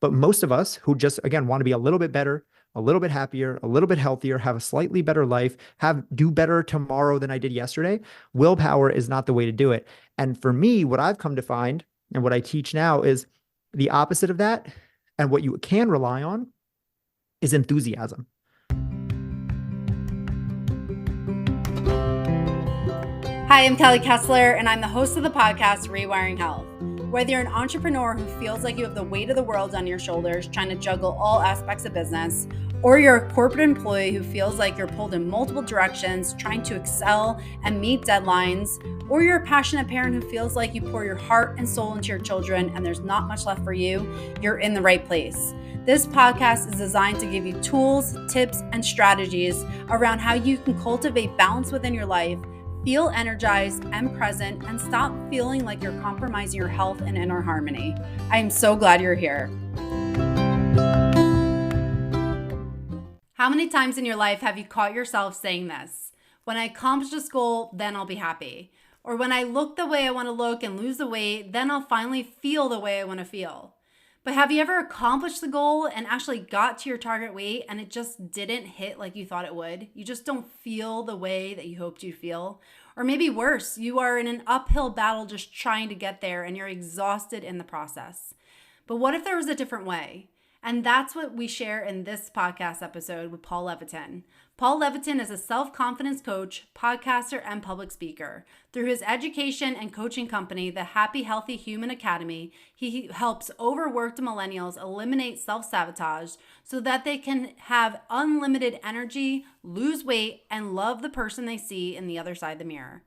But most of us who just, again, want to be a little bit better, a little bit happier, a little bit healthier, have a slightly better life, do better tomorrow than I did yesterday, willpower is not the way to do it. And for me, what I've come to find and what I teach now is the opposite of that. And what you can rely on is enthusiasm. Hi, I'm Kelly Kessler, and I'm the host of the podcast, Rewiring Health. Whether you're an entrepreneur who feels like you have the weight of the world on your shoulders, trying to juggle all aspects of business, or you're a corporate employee who feels like you're pulled in multiple directions, trying to excel and meet deadlines, or you're a passionate parent who feels like you pour your heart and soul into your children and there's not much left for you, you're in the right place. This podcast is designed to give you tools, tips, and strategies around how you can cultivate balance within your life, feel energized and present, and stop feeling like you're compromising your health and inner harmony. I am so glad you're here. How many times in your life have you caught yourself saying this? When I accomplish this goal, then I'll be happy. Or when I look the way I want to look and lose the weight, then I'll finally feel the way I want to feel. But have you ever accomplished the goal and actually got to your target weight and it just didn't hit like you thought it would? You just don't feel the way that you hoped you'd feel. Or maybe worse, you are in an uphill battle just trying to get there and you're exhausted in the process. But what if there was a different way? And that's what we share in this podcast episode with Paul Levitin. Paul Levitin is a self-confidence coach, podcaster, and public speaker. Through his education and coaching company, the Happy Healthy Human Academy, he helps overworked millennials eliminate self-sabotage so that they can have unlimited energy, lose weight, and love the person they see in the other side of the mirror.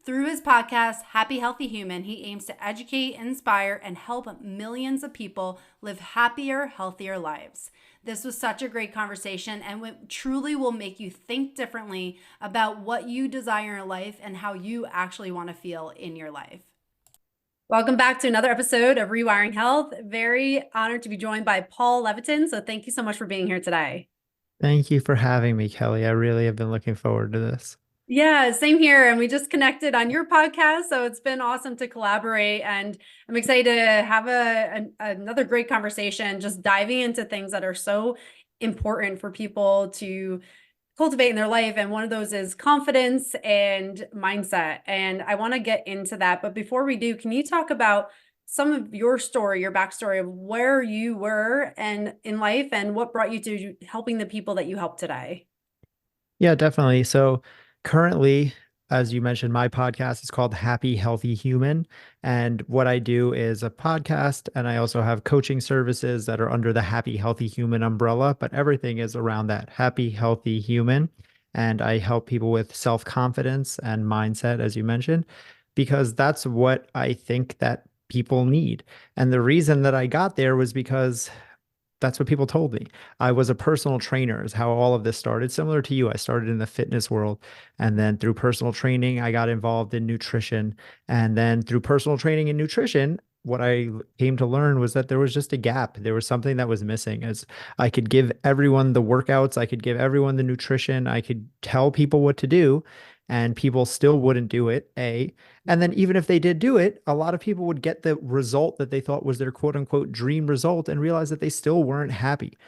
Through his podcast, Happy Healthy Human, he aims to educate, inspire, and help millions of people live happier, healthier lives. This was such a great conversation and it truly will make you think differently about what you desire in life and how you actually want to feel in your life. Welcome back to another episode of Rewiring Health. Very honored to be joined by Paul Levitin. So thank you so much for being here today. Thank you for having me, Kelly. I really have been looking forward to this. Yeah, same here. And we just connected on your podcast. So it's been awesome to collaborate. And I'm excited to have another great conversation, just diving into things that are so important for people to cultivate in their life. And one of those is confidence and mindset. And I want to get into that. But before we do, can you talk about some of your story, your backstory of where you were and in life and what brought you to helping the people that you help today? Yeah, definitely. So currently, as you mentioned, my podcast is called Happy Healthy Human. And what I do is a podcast, and I also have coaching services that are under the Happy Healthy Human umbrella, but everything is around that Happy Healthy Human. And I help people with self-confidence and mindset, as you mentioned, because that's what I think that people need. And the reason that I got there was because that's what people told me. I was a personal trainer is how all of this started. Similar to you, I started in the fitness world. And then through personal training, I got involved in nutrition. And then through personal training and nutrition, what I came to learn was that there was just a gap. There was something that was missing. As I could give everyone the workouts, I could give everyone the nutrition, I could tell people what to do, and people still wouldn't do it. And then even if they did do it, a lot of people would get the result that they thought was their quote unquote dream result and realize that they still weren't happy.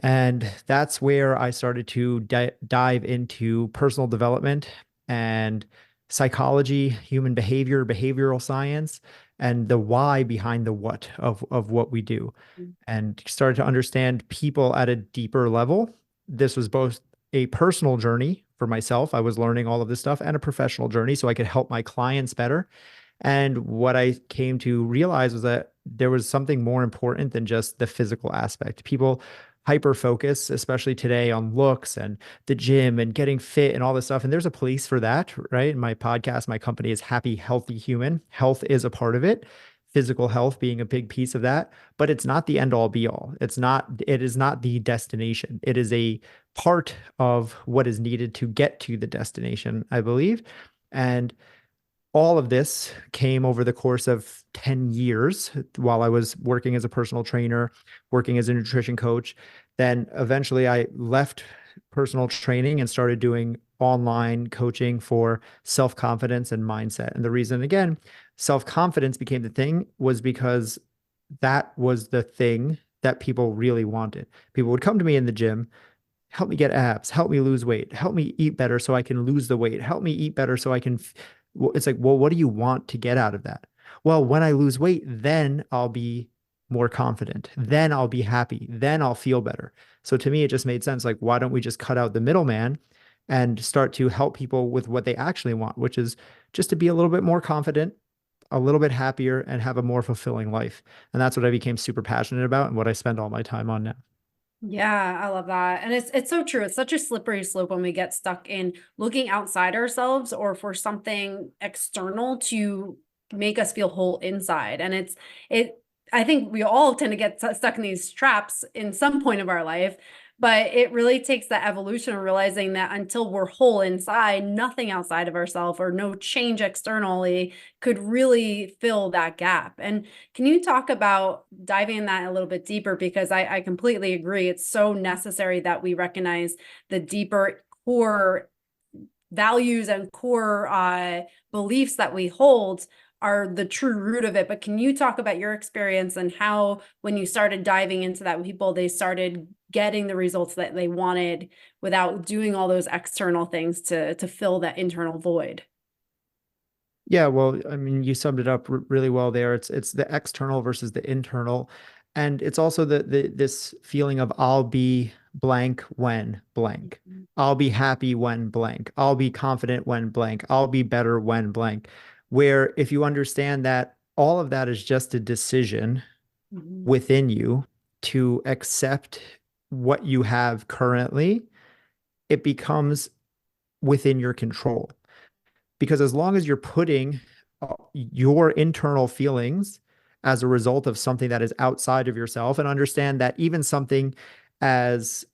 And that's where I started to dive into personal development and psychology, human behavior, behavioral science, and the why behind the what of what we do, and started to understand people at a deeper level. This was both a personal journey for myself. I was learning all of this stuff, and a professional journey so I could help my clients better. And what I came to realize was that there was something more important than just the physical aspect. People hyper focus, especially today, on looks and the gym and getting fit and all this stuff. And there's a place for that, right? In my podcast, my company is Happy Healthy Human. Health is a part of it. Physical health being a big piece of that, but it's not the end all be all. It is not the destination. It is a part of what is needed to get to the destination, I believe. And all of this came over the course of 10 years while I was working as a personal trainer, working as a nutrition coach. Then eventually I left personal training and started doing online coaching for self-confidence and mindset. And the reason, again, self-confidence became the thing was because that was the thing that people really wanted. People would come to me in the gym, help me get abs, help me lose weight, help me eat better so I can lose the weight, help me eat better so I can. Well, it's like, well, what do you want to get out of that? Well, when I lose weight, then I'll be more confident. Then I'll be happy. Then I'll feel better. So to me, it just made sense. Like, why don't we just cut out the middleman and start to help people with what they actually want, which is just to be a little bit more confident, a little bit happier, and have a more fulfilling life. And that's what I became super passionate about and what I spend all my time on now. Yeah, I love that. And it's so true. It's such a slippery slope when we get stuck in looking outside ourselves or for something external to make us feel whole inside. And it I think we all tend to get stuck in these traps in some point of our life, but it really takes that evolution of realizing that until we're whole inside, nothing outside of ourselves or no change externally could really fill that gap. And can you talk about diving in that a little bit deeper? Because I completely agree. It's so necessary that we recognize the deeper core values and core beliefs that we hold are the true root of it. But can you talk about your experience and how, when you started diving into that with people, they started getting the results that they wanted without doing all those external things to fill that internal void? Yeah, well, I mean, you summed it up really well there. It's the external versus the internal, and it's also the this feeling of I'll be blank when blank. I'll be happy when blank. I'll be confident when blank. I'll be better when blank. Where if you understand that all of that is just a decision Mhm. within you to accept what you have currently, it becomes within your control. Because as long as you're putting your internal feelings as a result of something that is outside of yourself, and understand that even something as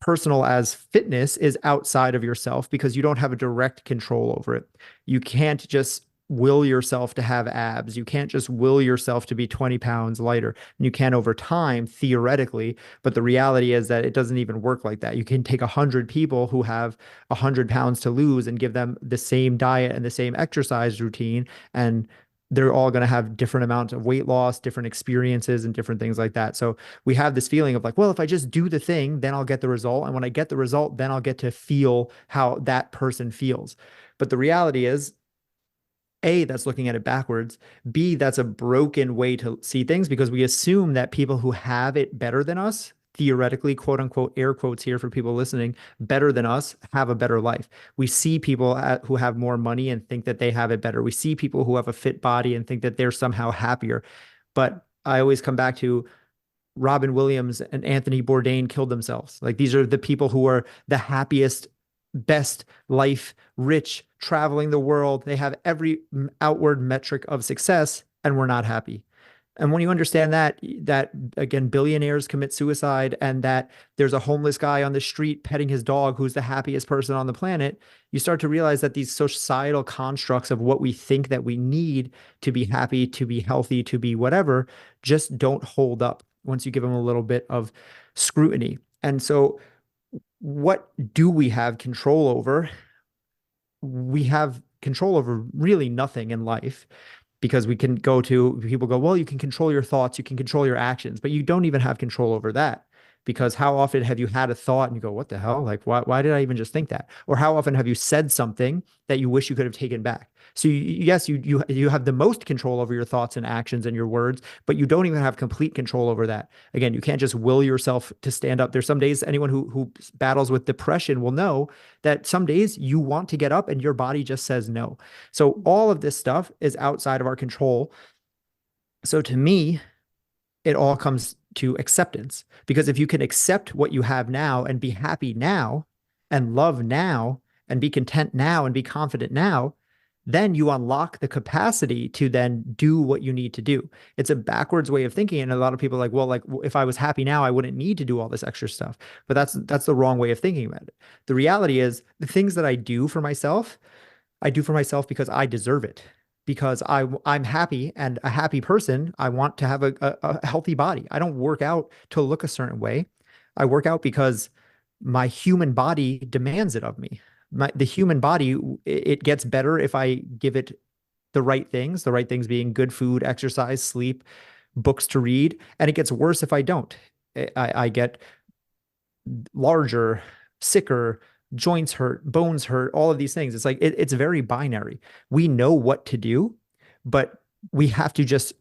personal as fitness is outside of yourself because you don't have a direct control over it. You can't just will yourself to have abs. You can't just will yourself to be 20 pounds lighter. And you can over time, theoretically, but the reality is that it doesn't even work like that. You can take 100 people who have 100 pounds to lose and give them the same diet and the same exercise routine, and they're all going to have different amounts of weight loss, different experiences, and different things like that. So we have this feeling of like, well, if I just do the thing, then I'll get the result. And when I get the result, then I'll get to feel how that person feels. But the reality is, A, that's looking at it backwards. B, that's a broken way to see things because we assume that people who have it better than us, theoretically, quote unquote, air quotes here for people listening, better than us have a better life. We see people who have more money and think that they have it better. We see people who have a fit body and think that they're somehow happier. But I always come back to Robin Williams and Anthony Bourdain killed themselves. Like these are the people who are the happiest, best life, rich, traveling the world. They have every outward metric of success and we're not happy. And when you understand that again, billionaires commit suicide and that there's a homeless guy on the street petting his dog who's the happiest person on the planet, you start to realize that these societal constructs of what we think that we need to be happy, to be healthy, to be whatever, just don't hold up once you give them a little bit of scrutiny. And so, what do we have control over? We have control over really nothing in life because we can go to people go, well, you can control your thoughts, you can control your actions, but you don't even have control over that. Because how often have you had a thought and you go, what the hell? Like, why did I even just think that? Or how often have you said something that you wish you could have taken back? So yes, you have the most control over your thoughts and actions and your words, but you don't even have complete control over that. Again, you can't just will yourself to stand up. There's some days anyone who battles with depression will know that some days you want to get up and your body just says no. So all of this stuff is outside of our control. So to me, it all comes to acceptance. Because if you can accept what you have now and be happy now and love now and be content now and be confident now, then you unlock the capacity to then do what you need to do. It's a backwards way of thinking. And a lot of people are like, well, like if I was happy now, I wouldn't need to do all this extra stuff. But that's the wrong way of thinking about it. The reality is the things that I do for myself because I deserve it. Because I'm happy and a happy person. I want to have a healthy body. I don't work out to look a certain way. I work out because my human body demands it of me. The human body, it gets better if I give it the right things being good food, exercise, sleep, books to read, and it gets worse if I don't. I get larger, sicker, joints hurt, bones hurt, all of these things. It's like it's very binary. We know what to do, but we have to just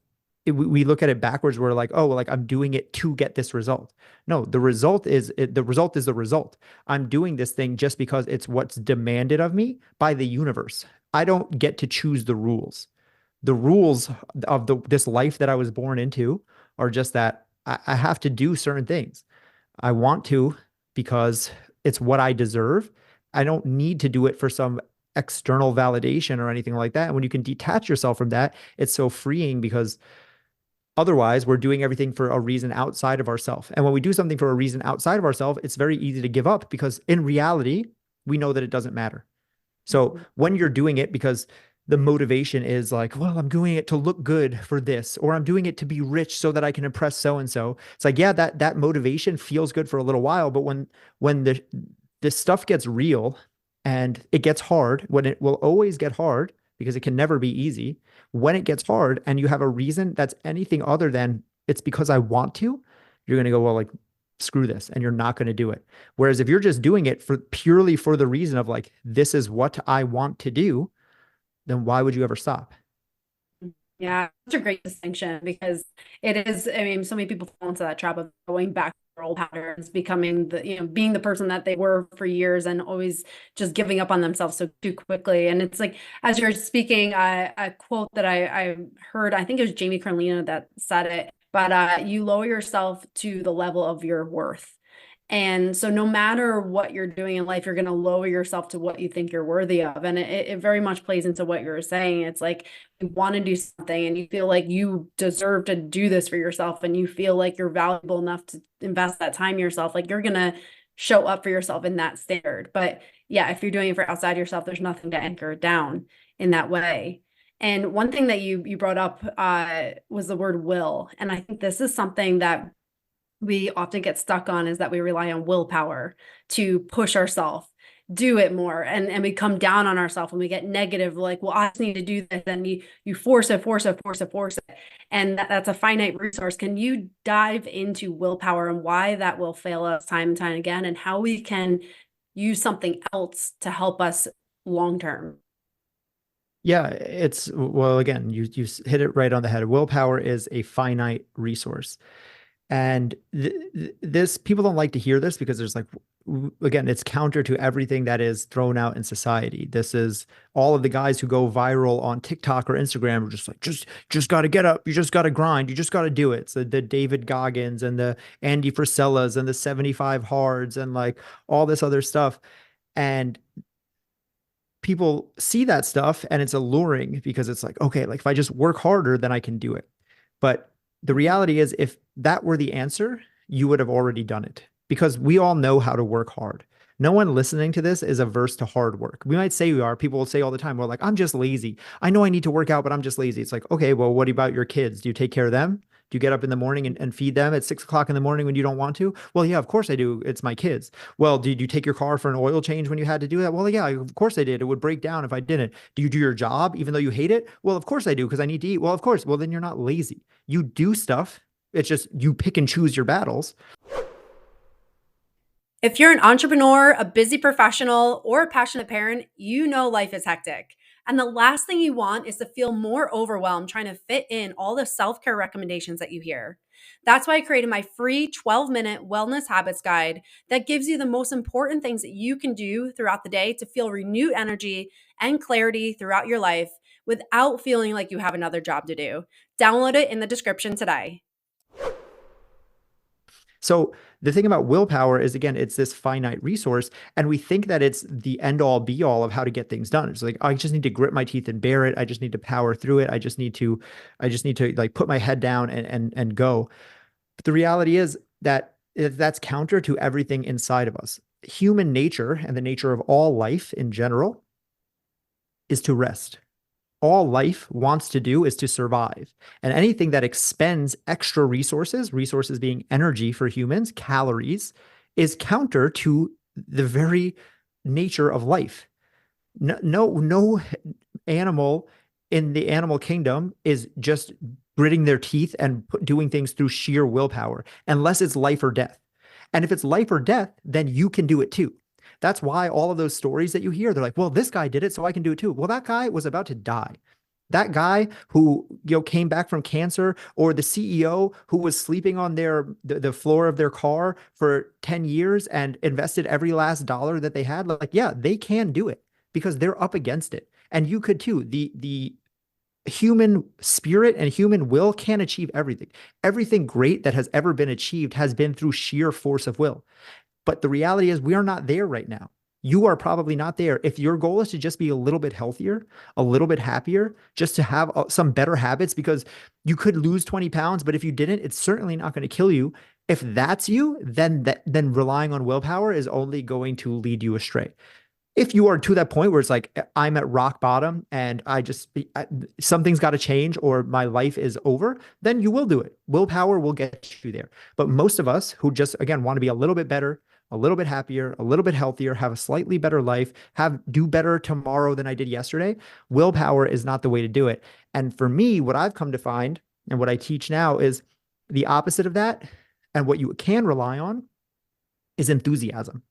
we look at it backwards. We're like, oh, well, like I'm doing it to get this result. No, the result is the result. I'm doing this thing just because it's what's demanded of me by the universe. I don't get to choose the rules. The rules of this life that I was born into are just that I have to do certain things. I want to because it's what I deserve. I don't need to do it for some external validation or anything like that. And when you can detach yourself from that, it's so freeing because otherwise we're doing everything for a reason outside of ourselves. And when we do something for a reason outside of ourselves, it's very easy to give up because in reality, we know that it doesn't matter. So when you're doing it because the motivation is like, well, I'm doing it to look good for this, or I'm doing it to be rich so that I can impress so and so. It's like, yeah, that motivation feels good for a little while, but when this stuff gets real and it gets hard, when it will always get hard because it can never be easy, when it gets hard and you have a reason that's anything other than it's because I want to, you're going to go, well, like, screw this, and you're not going to do it. Whereas if you're just doing it for purely for the reason of like, this is what I want to do, then why would you ever stop? Yeah, such a great distinction because it is, I mean, so many people fall into that trap of going back to their old patterns, becoming being the person that they were for years and always just giving up on themselves so too quickly. And it's like, as you're speaking, a quote that I heard, I think it was Jamie Carlina that said it, but you lower yourself to the level of your worth. And so no matter what you're doing in life, you're going to lower yourself to what you think you're worthy of. And it very much plays into what you're saying. It's like you want to do something and you feel like you deserve to do this for yourself and you feel like you're valuable enough to invest that time yourself. Like you're going to show up for yourself in that standard. But yeah, if you're doing it for outside yourself, there's nothing to anchor it down in that way. And one thing that you brought up was the word will. And I think this is something that we often get stuck on, is that we rely on willpower to push ourselves, do it more, and we come down on ourselves and we get negative, like, well, I just need to do this, and you force it, and that's a finite resource. Can you dive into willpower and why that will fail us time and time again, and how we can use something else to help us long term? Yeah, well, again, you hit it right on the head. Willpower is a finite resource. And this, people don't like to hear this because there's like, again, it's counter to everything that is thrown out in society. This is all of the guys who go viral on TikTok or Instagram are just like, just got to get up. You just got to grind. You just got to do it. So the David Goggins and the Andy Frisellas and the 75 hards and like all this other stuff. And people see that stuff and it's alluring because it's like, okay, like if I just work harder, then I can do it. But the reality is, if that were the answer, you would have already done it because we all know how to work hard. No one listening to this is averse to hard work. We might say we are. People will say all the time, we're like, I'm just lazy. I know I need to work out, but I'm just lazy. It's like, okay, well, what about your kids? Do you take care of them? Do you get up in the morning and feed them at 6 o'clock in the morning when you don't want to? Well, yeah, of course I do. It's my kids. Well, did you take your car for an oil change when you had to do that? Well, yeah, of course I did. It would break down if I didn't. Do you do your job even though you hate it? Well, of course I do because I need to eat. Well, of course. Well, then you're not lazy. You do stuff. It's just you pick and choose your battles. If you're an entrepreneur, a busy professional, or a passionate parent, you know life is hectic. And the last thing you want is to feel more overwhelmed trying to fit in all the self care recommendations that you hear. That's why I created my free 12-minute wellness habits guide that gives you the most important things that you can do throughout the day to feel renewed energy and clarity throughout your life without feeling like you have another job to do. Download it in the description today. So the thing about willpower is, again, it's this finite resource, and we think that it's the end all be all of how to get things done. It's like, I just need to grit my teeth and bear it. I just need to power through it. I just need to like put my head down and go. But the reality is that that's counter to everything inside of us. Human nature and the nature of all life in general is to rest. All life wants to do is to survive. And anything that expends extra resources, resources being energy for humans, calories, is counter to the very nature of life. No animal in the animal kingdom is just gritting their teeth and doing things through sheer willpower, unless it's life or death. And if it's life or death, then you can do it too. That's why all of those stories that you hear, they're like, well, this guy did it, so I can do it too. Well, that guy was about to die. That guy who came back from cancer, or the CEO who was sleeping on the floor of their car for 10 years and invested every last dollar that they had, like, yeah, they can do it because they're up against it. And you could too. The human spirit and human will can achieve everything. Everything great that has ever been achieved has been through sheer force of will. But the reality is, we are not there right now. You are probably not there. If your goal is to just be a little bit healthier, a little bit happier, just to have some better habits, because you could lose 20 pounds, but if you didn't, it's certainly not going to kill you. If that's you, then relying on willpower is only going to lead you astray. If you are to that point where it's like, I'm at rock bottom and something's got to change or my life is over, then you will do it. Willpower will get you there. But most of us who just, again, want to be a little bit better, a little bit happier, a little bit healthier, have a slightly better life, do better tomorrow than I did yesterday, willpower is not the way to do it. And for me, what I've come to find and what I teach now is the opposite of that. And what you can rely on is enthusiasm.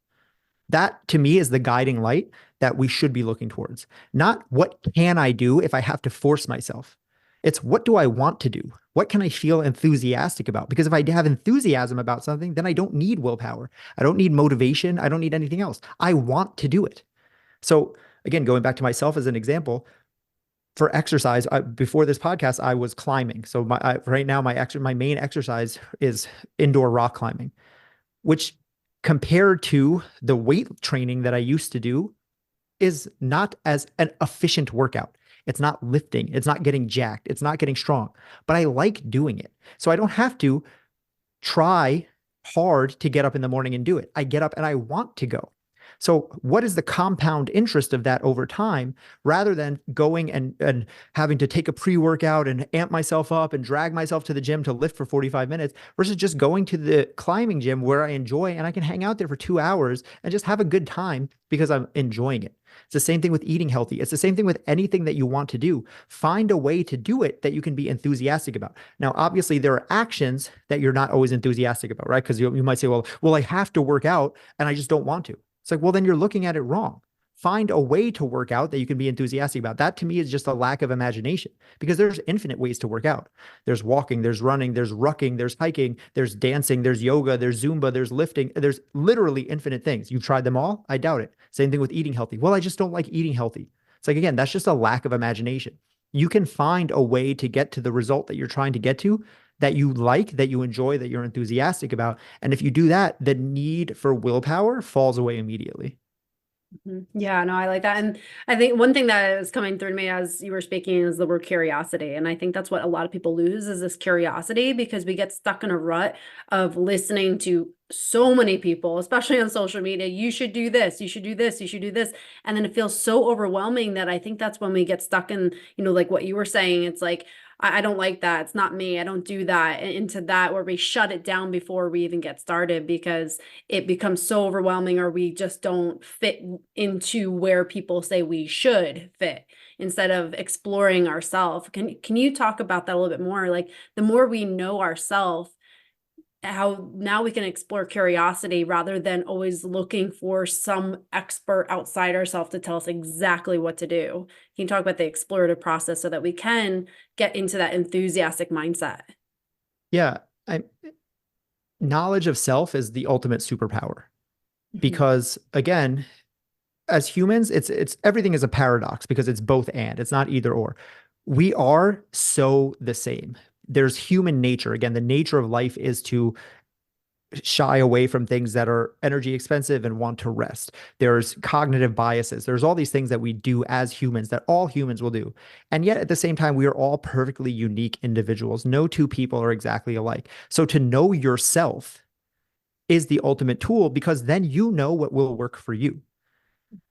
That to me is the guiding light that we should be looking towards. Not what can I do if I have to force myself. It's what do I want to do? What can I feel enthusiastic about? Because if I have enthusiasm about something, then I don't need willpower. I don't need motivation. I don't need anything else. I want to do it. So again, going back to myself as an example, for exercise, before this podcast, I was climbing. So right now, my main exercise is indoor rock climbing, which compared to the weight training that I used to do is not as an efficient workout. It's not lifting. It's not getting jacked. It's not getting strong, but I like doing it. So I don't have to try hard to get up in the morning and do it. I get up and I want to go. So what is the compound interest of that over time, rather than going and having to take a pre-workout and amp myself up and drag myself to the gym to lift for 45 minutes versus just going to the climbing gym where I enjoy and I can hang out there for 2 hours and just have a good time because I'm enjoying it. It's the same thing with eating healthy. It's the same thing with anything that you want to do. Find a way to do it that you can be enthusiastic about. Now, obviously, there are actions that you're not always enthusiastic about, right? Because you might say, well, I have to work out and I just don't want to. It's like, well, then you're looking at it wrong. Find a way to work out that you can be enthusiastic about. That to me is just a lack of imagination, because there's infinite ways to work out. There's walking, there's running, there's rucking, there's hiking, there's dancing, there's yoga, there's Zumba, there's lifting. There's literally infinite things. You've tried them all? I doubt it. Same thing with eating healthy. Well, I just don't like eating healthy. It's like, again, that's just a lack of imagination. You can find a way to get to the result that you're trying to get to, that you like, that you enjoy, that you're enthusiastic about. And if you do that, the need for willpower falls away immediately. Yeah, no, I like that. And I think one thing that is coming through to me as you were speaking is the word curiosity. And I think that's what a lot of people lose, is this curiosity, because we get stuck in a rut of listening to so many people, especially on social media. You should do this, you should do this, you should do this. And then it feels so overwhelming that I think that's when we get stuck in, like what you were saying. It's like, I don't like that. It's not me. I don't do that. And into that, where we shut it down before we even get started because it becomes so overwhelming, or we just don't fit into where people say we should fit, instead of exploring ourselves. Can you talk about that a little bit more? Like, the more we know ourselves, how now we can explore curiosity rather than always looking for some expert outside ourselves to tell us exactly what to do. Can you talk about the explorative process so that we can get into that enthusiastic mindset? Yeah. Knowledge of self is the ultimate superpower, because again, as humans, it's everything is a paradox, because it's both and, it's not either or. We are so the same. There's human nature. Again, the nature of life is to shy away from things that are energy expensive and want to rest. There's cognitive biases. There's all these things that we do as humans that all humans will do. And yet at the same time, we are all perfectly unique individuals. No two people are exactly alike. So to know yourself is the ultimate tool, because then you know what will work for you.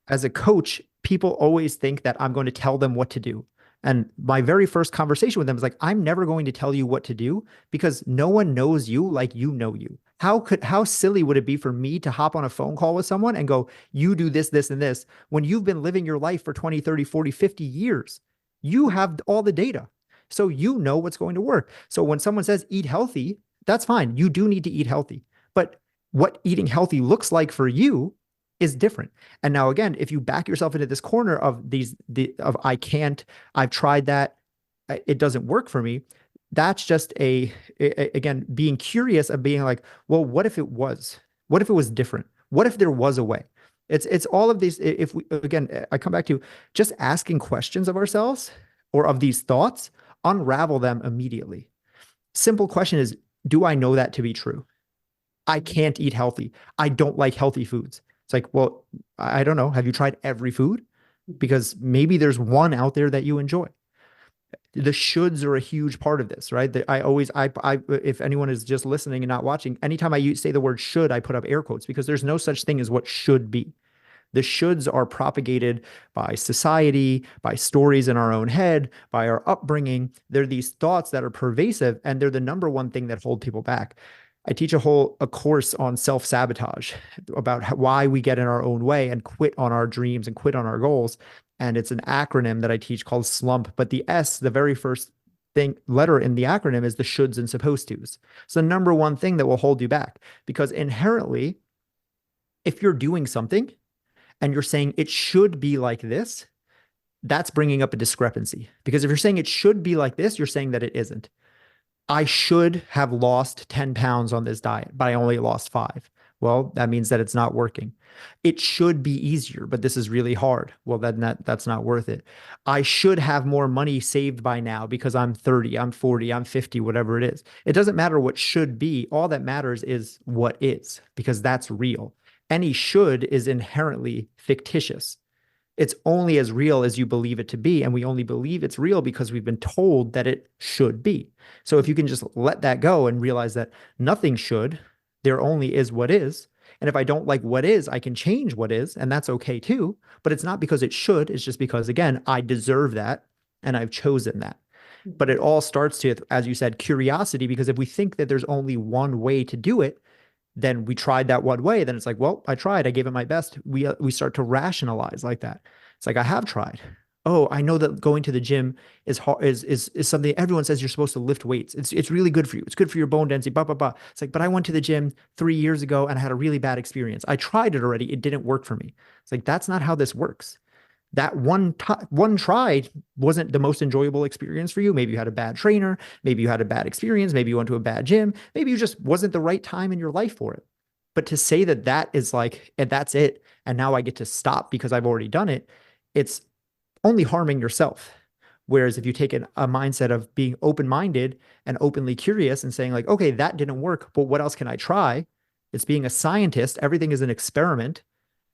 As a coach, people always think that I'm going to tell them what to do. And my very first conversation with them is like, I'm never going to tell you what to do, because no one knows you like you know you. How silly would it be for me to hop on a phone call with someone and go, you do this, this, and this, when you've been living your life for 20, 30, 40, 50 years? You have all the data. So you know what's going to work. So when someone says eat healthy, that's fine. You do need to eat healthy. But what eating healthy looks like for you is different. And now again, if you back yourself into this corner of of I can't, I've tried that, it doesn't work for me. That's just again, being curious of being like, well, what if it was? What if it was different? What if there was a way? It's all of these. If we again, I come back to just asking questions of ourselves or of these thoughts, unravel them immediately. Simple question is, do I know that to be true? I can't eat healthy. I don't like healthy foods. It's like, well, I don't know. Have you tried every food? Because maybe there's one out there that you enjoy. The shoulds are a huge part of this, right? I always, if anyone is just listening and not watching, anytime I say the word should, I put up air quotes because there's no such thing as what should be. The shoulds are propagated by society, by stories in our own head, by our upbringing. They're these thoughts that are pervasive, and they're the number one thing that hold people back. I teach a course on self-sabotage about why we get in our own way and quit on our dreams and quit on our goals. And it's an acronym that I teach called SLUMP. But the S, the very first thing letter in the acronym, is the shoulds and supposed tos. It's the number one thing that will hold you back because inherently, if you're doing something and you're saying it should be like this, that's bringing up a discrepancy. Because if you're saying it should be like this, you're saying that it isn't. I should have lost 10 pounds on this diet, but I only lost 5. Well, that means that it's not working. It should be easier, but this is really hard. Well, then that's not worth it. I should have more money saved by now because I'm 30, I'm 40, I'm 50, whatever it is. It doesn't matter what should be. All that matters is what is, because that's real. Any should is inherently fictitious. It's only as real as you believe it to be. And we only believe it's real because we've been told that it should be. So if you can just let that go and realize that nothing should, there only is what is. And if I don't like what is, I can change what is, and that's okay too. But it's not because it should, it's just because, again, I deserve that and I've chosen that. But it all starts with, as you said, curiosity, because if we think that there's only one way to do it, then we tried that one way. Then it's like, well, I tried. I gave it my best. We start to rationalize like that. It's like, I have tried. Oh, I know that going to the gym is hard, is something everyone says you're supposed to lift weights. It's really good for you. It's good for your bone density. Blah blah blah. It's like, but I went to the gym 3 years ago and I had a really bad experience. I tried it already. It didn't work for me. It's like, that's not how this works. That one try wasn't the most enjoyable experience for you. Maybe you had a bad trainer. Maybe you had a bad experience. Maybe you went to a bad gym. Maybe you just wasn't the right time in your life for it. But to say that that is like, and that's it, and now I get to stop because I've already done it, it's only harming yourself. Whereas if you take a mindset of being open-minded and openly curious and saying like, okay, that didn't work, but what else can I try? It's being a scientist. Everything is an experiment,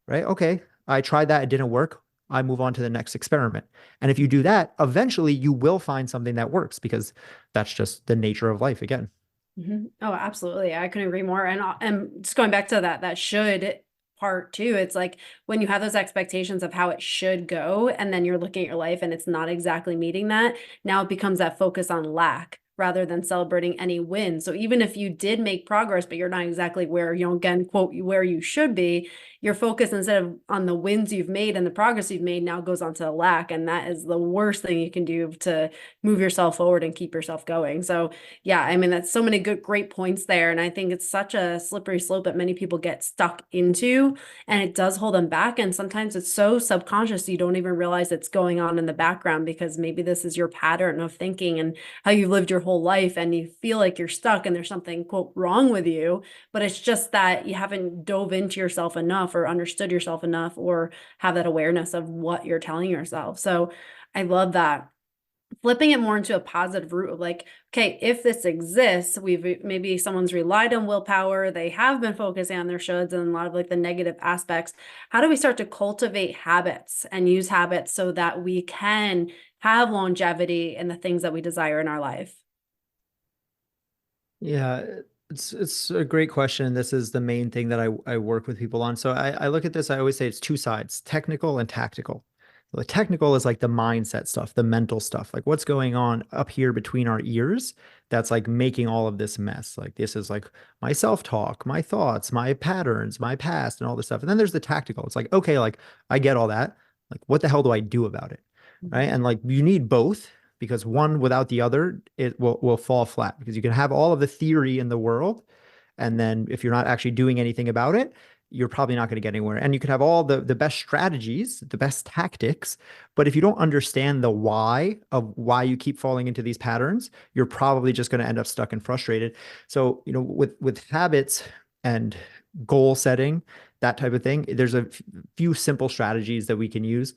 right? Okay, I tried that. It didn't work. I move on to the next experiment. And if you do that, eventually you will find something that works because that's just the nature of life again. Mm-hmm. Oh, absolutely. I couldn't agree more. And just going back to that should part too, it's like when you have those expectations of how it should go, and then you're looking at your life and it's not exactly meeting that, now it becomes that focus on lack rather than celebrating any wins. So even if you did make progress, but you're not exactly where, again, quote, where you should be, your focus instead of on the wins you've made and the progress you've made now goes on to the lack. And that is the worst thing you can do to move yourself forward and keep yourself going. So yeah, I mean, that's so many great points there. And I think it's such a slippery slope that many people get stuck into, and it does hold them back. And sometimes it's so subconscious, you don't even realize it's going on in the background because maybe this is your pattern of thinking and how you've lived your whole life, and you feel like you're stuck and there's something, quote, wrong with you, but it's just that you haven't dove into yourself enough or understood yourself enough or have that awareness of what you're telling yourself. So I love that. Flipping it more into a positive route of like, okay, if this exists, maybe someone's relied on willpower, they have been focusing on their shoulds and a lot of like the negative aspects. How do we start to cultivate habits and use habits so that we can have longevity in the things that we desire in our life? Yeah, it's a great question. This is the main thing that I work with people on. So I look at this, I always say it's two sides, technical and tactical. The technical is like the mindset stuff, the mental stuff, like what's going on up here between our ears that's like making all of this mess. Like this is like my self-talk, my thoughts, my patterns, my past, and all this stuff. And then there's the tactical. It's like, okay, like I get all that. Like, what the hell do I do about it? Right. And like you need both because one without the other, it will fall flat because you can have all of the theory in the world. And then if you're not actually doing anything about it, you're probably not going to get anywhere. And you could have all the best strategies, the best tactics, but if you don't understand the why of why you keep falling into these patterns, you're probably just going to end up stuck and frustrated. So, with habits and goal setting, that type of thing, there's a few simple strategies that we can use.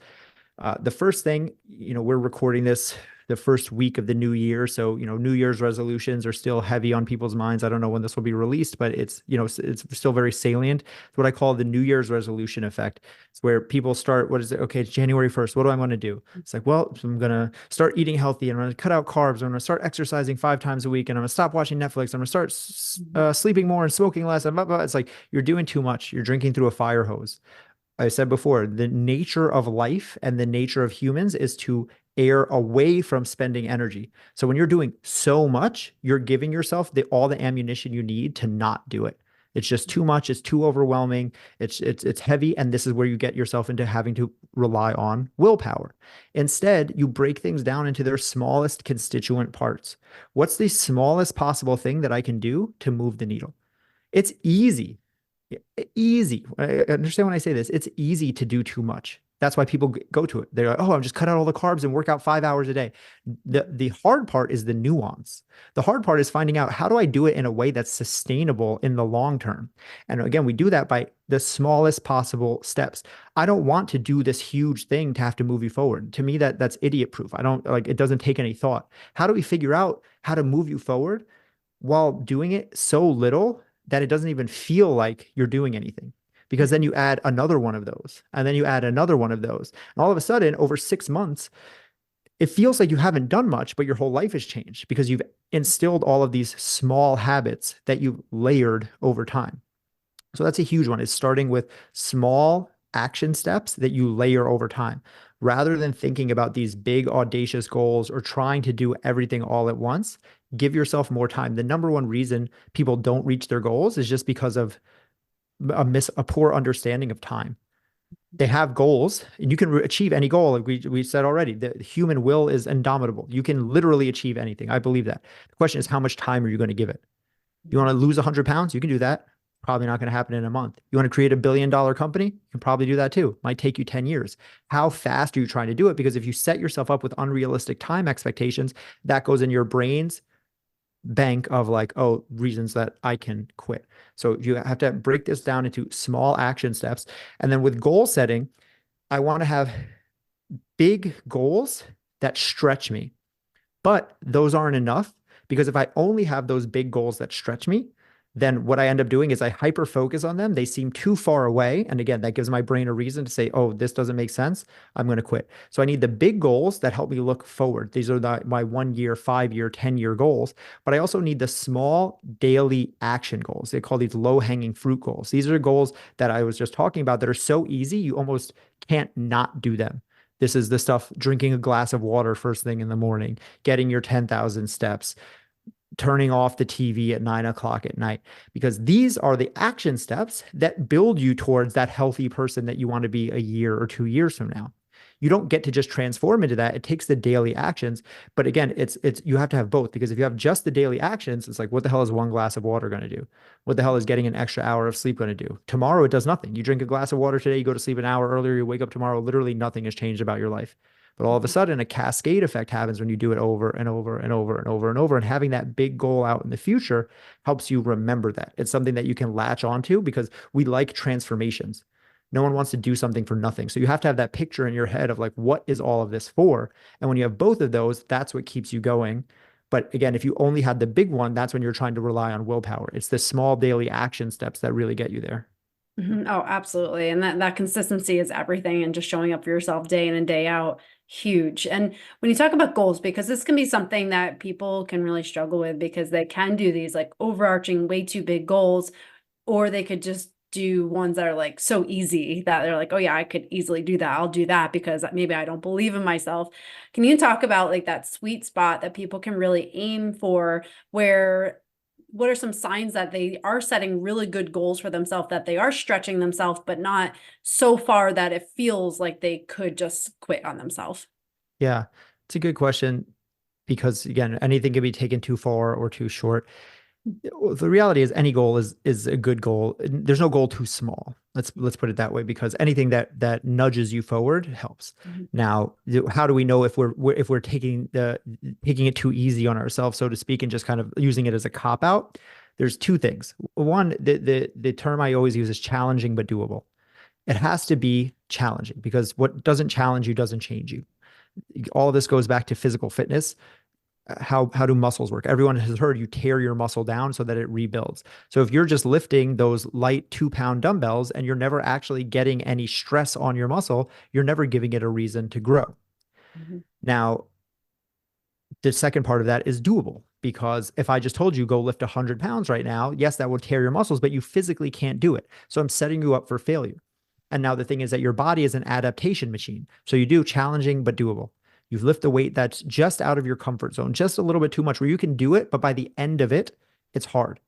The first thing, we're recording this the first week of the new year. So, New Year's resolutions are still heavy on people's minds. I don't know when this will be released, but it's still very salient. It's what I call the New Year's resolution effect. It's where people start, what is it? Okay, it's January 1st. What do I want to do? It's like, well, so I'm going to start eating healthy and I'm going to cut out carbs. I'm going to start exercising 5 times a week and I'm going to stop watching Netflix. I'm going to start sleeping more and smoking less. And blah, blah. It's like, you're doing too much. You're drinking through a fire hose. I said before, the nature of life and the nature of humans is to err away from spending energy. So when you're doing so much, you're giving yourself all the ammunition you need to not do it. It's just too much. It's too overwhelming. It's heavy, and this is where you get yourself into having to rely on willpower. Instead, you break things down into their smallest constituent parts. What's the smallest possible thing that I can do to move the needle? It's easy. Easy. I understand when I say this, it's easy to do too much. That's why people go to it. They're like, oh, I'm just cut out all the carbs and work out 5 hours a day. The hard part is the nuance. The hard part is finding out, how do I do it in a way that's sustainable in the long term? And again, we do that by the smallest possible steps. I don't want to do this huge thing to have to move you forward. To me, that's idiot proof. I don't like, it doesn't take any thought. How do we figure out how to move you forward while doing it so little that it doesn't even feel like you're doing anything? Because then you add another one of those, and then you add another one of those. And all of a sudden, over 6 months, it feels like you haven't done much, but your whole life has changed because you've instilled all of these small habits that you've layered over time. So that's a huge one, is starting with small action steps that you layer over time. Rather than thinking about these big, audacious goals or trying to do everything all at once, give yourself more time. The number one reason people don't reach their goals is just because of a poor understanding of time. They have goals, and you can achieve any goal. Like we said already, the human will is indomitable. You can literally achieve anything. I believe that. The question is, how much time are you going to give it? You want to lose 100 pounds? You can do that. Probably not going to happen in a month. You want to create $1 billion company? You can probably do that too. Might take you 10 years. How fast are you trying to do it? Because if you set yourself up with unrealistic time expectations, that goes in your brain's bank of like, oh, reasons that I can quit. So you have to break this down into small action steps. And then with goal setting, I want to have big goals that stretch me. But those aren't enough, because if I only have those big goals that stretch me, then what I end up doing is I hyper focus on them. They seem too far away. And again, that gives my brain a reason to say, oh, this doesn't make sense. I'm going to quit. So I need the big goals that help me look forward. These are my 1 year, 5 year, 10 year goals. But I also need the small daily action goals. They call these low hanging fruit goals. These are goals that I was just talking about that are so easy, you almost can't not do them. This is the stuff: drinking a glass of water first thing in the morning, getting your 10,000 steps, turning off the TV at 9 o'clock at night, because these are the action steps that build you towards that healthy person that you want to be a year or 2 years from now. You don't get to just transform into that. It takes the daily actions. But again, it's you have to have both, because if you have just the daily actions, it's like, what the hell is one glass of water going to do? What the hell is getting an extra hour of sleep going to do? Tomorrow it does nothing. You drink a glass of water today, you go to sleep an hour earlier, you wake up tomorrow, literally nothing has changed about your life. But all of a sudden, a cascade effect happens when you do it over and over and over and over and over. And having that big goal out in the future helps you remember that. It's something that you can latch onto, because we like transformations. No one wants to do something for nothing. So you have to have that picture in your head of like, what is all of this for? And when you have both of those, that's what keeps you going. But again, if you only had the big one, that's when you're trying to rely on willpower. It's the small daily action steps that really get you there. Oh, absolutely. And that consistency is everything, and just showing up for yourself day in and day out, huge. And when you talk about goals, because this can be something that people can really struggle with, because they can do these like overarching, way too big goals, or they could just do ones that are like so easy that they're like, oh yeah, I could easily do that. I'll do that because maybe I don't believe in myself. Can you talk about like that sweet spot that people can really aim for, where what are some signs that they are setting really good goals for themselves, that they are stretching themselves, but not so far that it feels like they could just quit on themselves? Yeah, it's a good question. because again, anything can be taken too far or too short. The reality is any goal is a good goal. There's no goal too small. Let's put it that way, because anything that nudges you forward helps. Mhm. Now, how do we know if we're taking it too easy on ourselves, so to speak, and just kind of using it as a cop out? There's two things. One, the term I always use is challenging but doable. It has to be challenging, because what doesn't challenge you doesn't change you. All of this goes back to physical fitness. How do muscles work? Everyone has heard you tear your muscle down so that it rebuilds. So if you're just lifting those light 2 pound dumbbells and you're never actually getting any stress on your muscle, you're never giving it a reason to grow. Mhm. Now, the second part of that is doable, because if I just told you go lift 100 pounds right now, yes, that would tear your muscles, but you physically can't do it. So I'm setting you up for failure. And now the thing is that your body is an adaptation machine. So you do challenging but doable. You lift the weight that's just out of your comfort zone, just a little bit too much, where you can do it, but by the end of it, it's hard,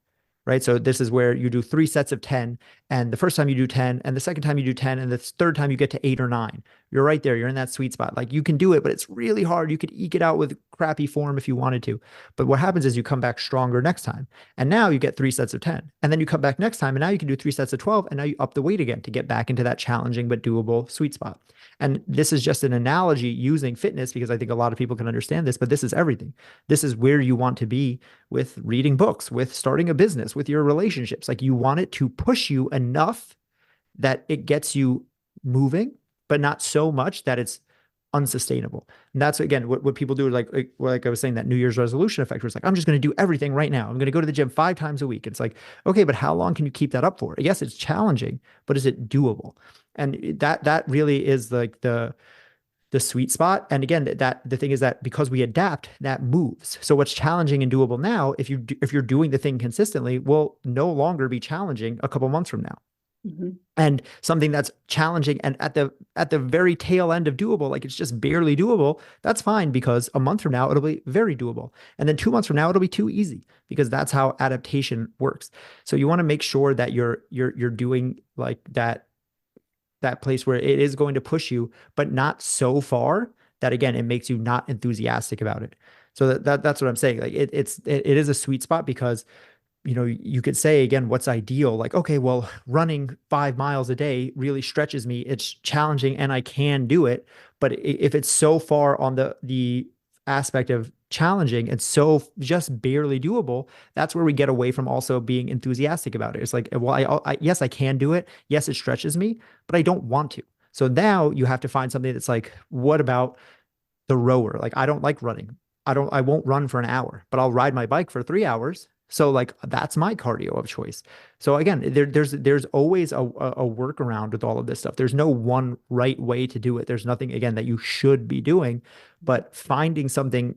right? So this is where you do 3 sets of 10, and the first time you do 10, and the second time you do 10, and the third time you get to 8 or 9. You're right there. You're in that sweet spot. Like, you can do it, but it's really hard. You could eke it out with crappy form if you wanted to. But what happens is you come back stronger next time. And now you get 3 sets of 10. And then you come back next time, and now you can do 3 sets of 12. And now you up the weight again to get back into that challenging but doable sweet spot. And this is just an analogy using fitness, because I think a lot of people can understand this, but this is everything. This is where you want to be with reading books, with starting a business, with your relationships. Like, you want it to push you enough that it gets you moving, but not so much that it's unsustainable. And that's, again, what people do, like I was saying, that New Year's resolution effect, where it's like, I'm just going to do everything right now. I'm going to go to the gym 5 times a week. It's like, okay, but how long can you keep that up for? Yes, it's challenging, but is it doable? And that really is like the sweet spot. And again, that the thing is that because we adapt, that moves. So what's challenging and doable now, if you're doing the thing consistently, will no longer be challenging a couple months from now. Mhm. And something that's challenging and at the very tail end of doable, like it's just barely doable, that's fine, because a month from now it'll be very doable. And then 2 months from now it'll be too easy, because that's how adaptation works. So you want to make sure that you're doing like that place where it is going to push you, but not so far that, again, it makes you not enthusiastic about it. So that's what I'm saying. Like, it is a sweet spot, because you could say, again, what's ideal? Like, okay, well, running 5 miles a day really stretches me. It's challenging and I can do it. But if it's so far on the aspect of challenging and so just barely doable, that's where we get away from also being enthusiastic about it. It's like, well, yes, I can do it. Yes, it stretches me, but I don't want to. So now you have to find something that's like, what about the rower? Like, I don't like running. I won't run for an hour, but I'll ride my bike for 3 hours. So like, that's my cardio of choice. So again, there's always a workaround with all of this stuff. There's no one right way to do it. There's nothing, again, that you should be doing, but finding something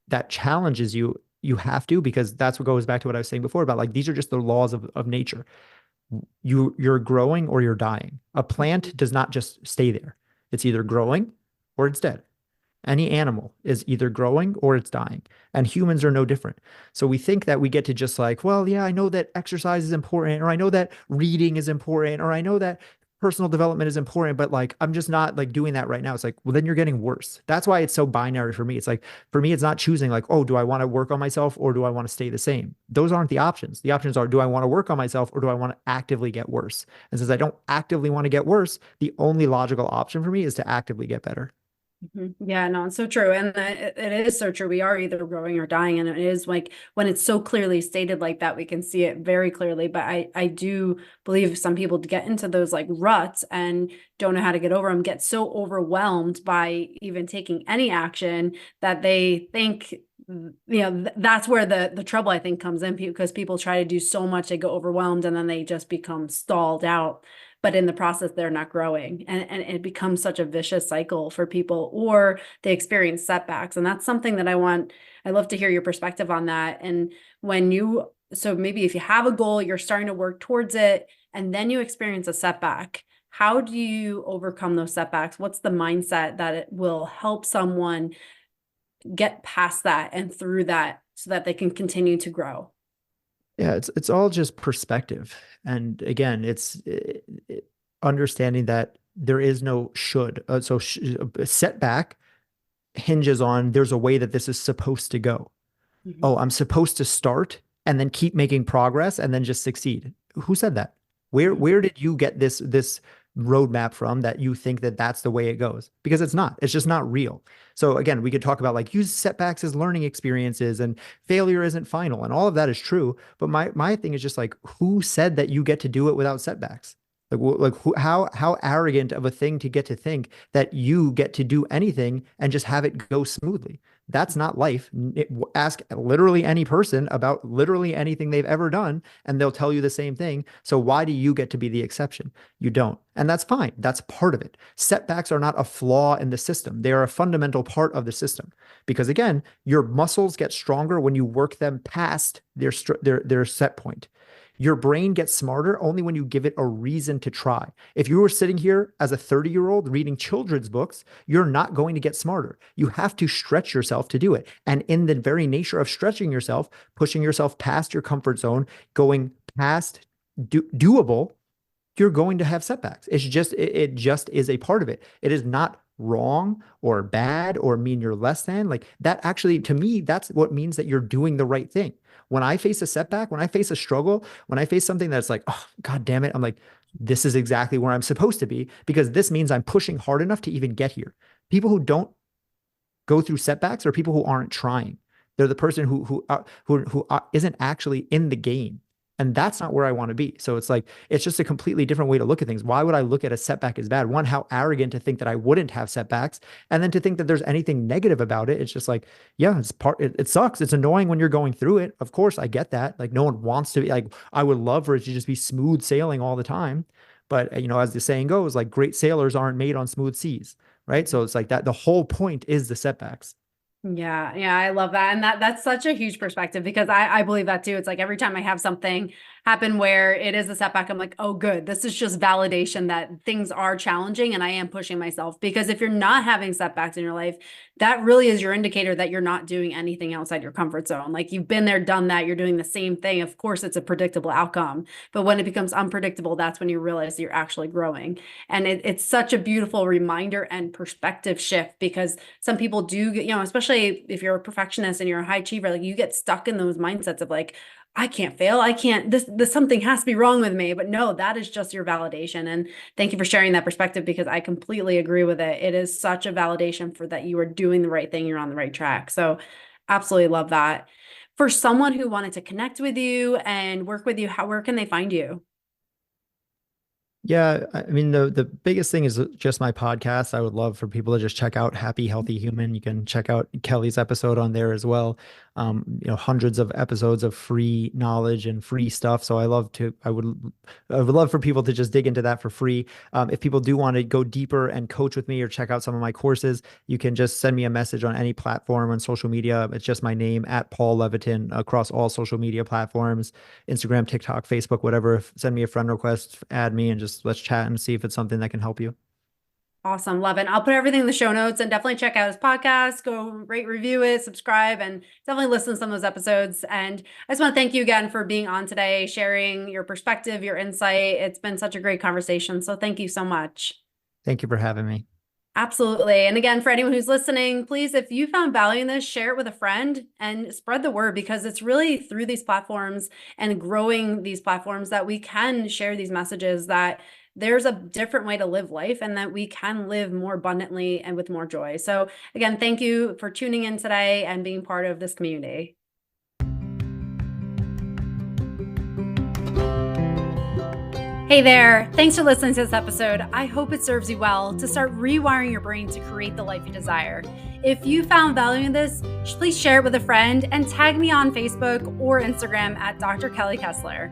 that challenges you, you have to, because that's what goes back to what I was saying before about, like, these are just the laws of nature. You're growing or you're dying. A plant does not just stay there. It's either growing or it's dead. Any animal is either growing or it's dying. And humans are no different. So we think that we get to just like, well, yeah, I know that exercise is important, or I know that reading is important, or I know that personal development is important, but like, I'm just not like doing that right now. It's like, well, then you're getting worse. That's why it's so binary for me. It's like, for me, it's not choosing like, oh, do I want to work on myself or do I want to stay the same? Those aren't the options. The options are, do I want to work on myself or do I want to actively get worse? And since I don't actively want to get worse, the only logical option for me is to actively get better. Mhm. Yeah, no, it's so true. And it is so true. We are either growing or dying. And it is like, when it's so clearly stated like that, we can see it very clearly. But I do believe some people get into those like ruts and don't know how to get over them, get so overwhelmed by even taking any action that they think, that's where the trouble, I think, comes in, because people try to do so much, they go overwhelmed, and then they just become stalled out. But in the process, they're not growing, and it becomes such a vicious cycle for people, or they experience setbacks. And that's something that I love to hear your perspective on that. And so maybe if you have a goal, you're starting to work towards it, and then you experience a setback, how do you overcome those setbacks? What's the mindset that it will help someone get past that and through that so that they can continue to grow? Yeah, it's all just perspective. And again, understanding that there is no should. A setback hinges on there's a way that this is supposed to go. Mhm. Oh, I'm supposed to start and then keep making progress and then just succeed. Who said that? Where did you get this roadmap from that you think that that's the way it goes? Because it's not. It's just not real. So again, we could talk about like use setbacks as learning experiences and failure isn't final and all of that is true. But my thing is just like who said that you get to do it without setbacks? Like how arrogant of a thing to get to think that you get to do anything and just have it go smoothly. That's not life. Ask literally any person about literally anything they've ever done, and they'll tell you the same thing. So why do you get to be the exception? You don't. And that's fine. That's part of it. Setbacks are not a flaw in the system. They are a fundamental part of the system. Because again, your muscles get stronger when you work them past their set point. Your brain gets smarter only when you give it a reason to try. If you were sitting here as a 30-year-old reading children's books, you're not going to get smarter. You have to stretch yourself to do it. And in the very nature of stretching yourself, pushing yourself past your comfort zone, going past doable, you're going to have setbacks. It just is a part of it. It is not wrong or bad or mean you're less than. Like that actually, to me, that's what means that you're doing the right thing. When I face a setback, when I face a struggle, when I face something that's like, oh, God damn it, I'm like, this is exactly where I'm supposed to be because this means I'm pushing hard enough to even get here. People who don't go through setbacks are people who aren't trying. They're the person who isn't actually in the game. And that's not where I want to be. So it's like, it's just a completely different way to look at things. Why would I look at a setback as bad? One, how arrogant to think that I wouldn't have setbacks. And then to think that there's anything negative about it. It's just like, yeah, it sucks. It's annoying when you're going through it. Of course, I get that. Like no one wants to be like, I would love for it to just be smooth sailing all the time. But, as the saying goes, like great sailors aren't made on smooth seas. Right. So it's like that. The whole point is the setbacks. Yeah, yeah, I love that. And that's such a huge perspective because I believe that too. It's like every time I have something happen where it is a setback, I'm like, oh, good. This is just validation that things are challenging and I am pushing myself. Because if you're not having setbacks in your life, that really is your indicator that you're not doing anything outside your comfort zone. Like you've been there, done that, you're doing the same thing. Of course, it's a predictable outcome. But when it becomes unpredictable, that's when you realize you're actually growing. And it's such a beautiful reminder and perspective shift because some people do, especially if you're a perfectionist and you're a high achiever, like you get stuck in those mindsets of like, I can't fail. I can't, this something has to be wrong with me. But no, that is just your validation. And thank you for sharing that perspective because I completely agree with it. It is such a validation for that you are doing the right thing. You're on the right track. So absolutely love that. For someone who wanted to connect with you and work with you, where can they find you? Yeah, I mean the biggest thing is just my podcast. I would love for people to just check out Happy Healthy Human. You can check out Kelly's episode on there as well. Hundreds of episodes of free knowledge and free stuff. So I would love for people to just dig into that for free. If people do want to go deeper and coach with me or check out some of my courses, you can just send me a message on any platform on social media. It's just my name at Paul Levitin across all social media platforms, Instagram, TikTok, Facebook, whatever. Send me a friend request, add me, and just let's chat and see if it's something that can help you. Awesome. Love it. I'll put everything in the show notes and definitely check out his podcast, go rate, review it, subscribe, and definitely listen to some of those episodes. And I just want to thank you again for being on today, sharing your perspective, your insight. It's been such a great conversation. So thank you so much. Thank you for having me. Absolutely. And again, for anyone who's listening, please, if you found value in this, share it with a friend and spread the word because it's really through these platforms and growing these platforms that we can share these messages that there's a different way to live life and that we can live more abundantly and with more joy. So again, thank you for tuning in today and being part of this community. Hey there, thanks for listening to this episode. I hope it serves you well to start rewiring your brain to create the life you desire. If you found value in this, please share it with a friend and tag me on Facebook or Instagram at Dr. Kelly Kessler.